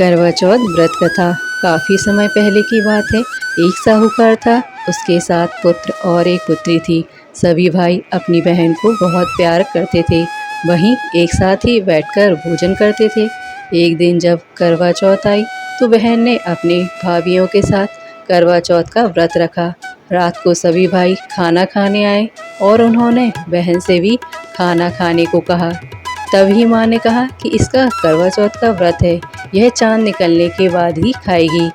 करवा चौथ व्रत कथा। काफ़ी समय पहले की बात है। एक साहूकार था, उसके साथ पुत्र और एक पुत्री थी। सभी भाई अपनी बहन को बहुत प्यार करते थे, वहीं एक साथ ही बैठकर भोजन करते थे। एक दिन जब करवा चौथ आई तो बहन ने अपने भाभियों के साथ करवा चौथ का व्रत रखा। रात को सभी भाई खाना खाने आए और उन्होंने बहन से भी खाना खाने को कहा। तभी माँ ने कहा कि इसका करवा चौथ का व्रत है, यह चांद निकलने के बाद ही खाएगी।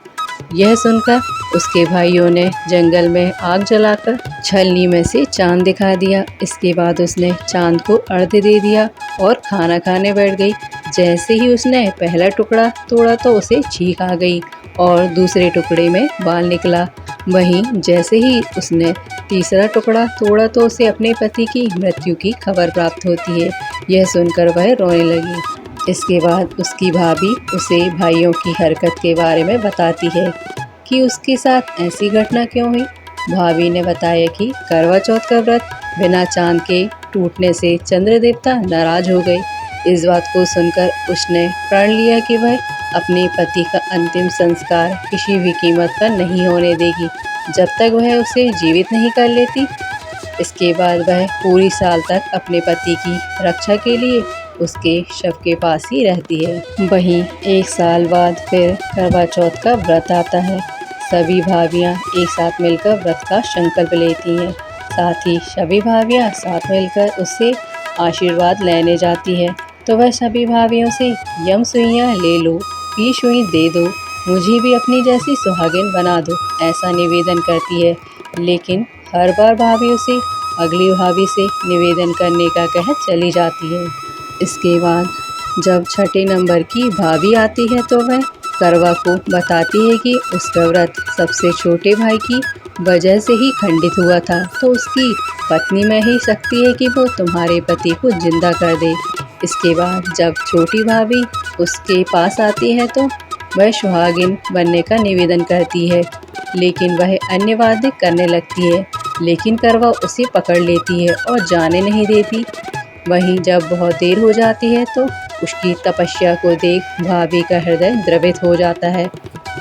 यह सुनकर उसके भाइयों ने जंगल में आग जलाकर छलनी में से चांद दिखा दिया। इसके बाद उसने चांद को अर्घ्य दे दिया और खाना खाने बैठ गई। जैसे ही उसने पहला टुकड़ा तोड़ा तो उसे छींक आ गई और दूसरे टुकड़े में बाल निकला। वहीं जैसे ही उसने तीसरा टुकड़ा तोड़ा तो उसे अपने पति की मृत्यु की खबर प्राप्त होती है। यह सुनकर वह रोने लगी। इसके बाद उसकी भाभी उसे भाइयों की हरकत के बारे में बताती है कि उसके साथ ऐसी घटना क्यों हुई। भाभी ने बताया कि करवा चौथ का व्रत बिना चांद के टूटने से चंद्र देवता नाराज हो गए। इस बात को सुनकर उसने प्रण लिया कि वह अपने पति का अंतिम संस्कार किसी भी कीमत पर नहीं होने देगी, जब तक वह उसे जीवित नहीं कर लेती। इसके बाद वह पूरी साल तक अपने पति की रक्षा के लिए उसके शव के पास ही रहती है। वहीं एक साल बाद फिर करवा चौथ का व्रत आता है। सभी भाभियां एक साथ मिलकर व्रत का संकल्प लेती हैं। साथ ही सभी भाभियां साथ मिलकर उससे आशीर्वाद लेने जाती है। तो वह सभी भाभियों से यम सुइयां ले लो, पी सुई दे दो, मुझे भी अपनी जैसी सुहागिन बना दो, ऐसा निवेदन करती है। लेकिन हर बार भाभी उसे अगली भाभी से निवेदन करने का कह चली जाती है। इसके बाद जब छठे नंबर की भाभी आती है तो वह करवा को बताती है कि उसका व्रत सबसे छोटे भाई की वजह से ही खंडित हुआ था, तो उसकी पत्नी में ही शक्ति है कि वो तुम्हारे पति को जिंदा कर दे। इसके बाद जब छोटी भाभी उसके पास आती है तो वह सुहागिन बनने का निवेदन करती है, लेकिन वह अन्य वादे करने लगती है। लेकिन करवा उसे पकड़ लेती है और जाने नहीं देती। वहीं जब बहुत देर हो जाती है तो उसकी तपस्या को देख भाभी का हृदय द्रवित हो जाता है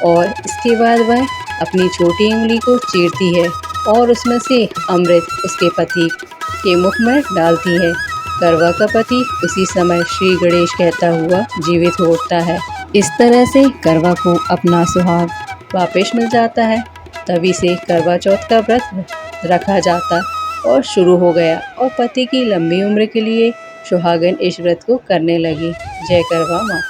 और इसके बाद वह अपनी छोटी उंगली को चीरती है और उसमें से अमृत उसके पति के मुख में डालती है। करवा का पति उसी समय श्री गणेश कहता हुआ जीवित हो उठता है। इस तरह से करवा को अपना सुहाग वापस मिल जाता है। तभी से करवा चौथ का व्रत रखा जाता और शुरू हो गया और पति की लंबी उम्र के लिए सुहागिन इस व्रत को करने लगी। जय करवा माँ।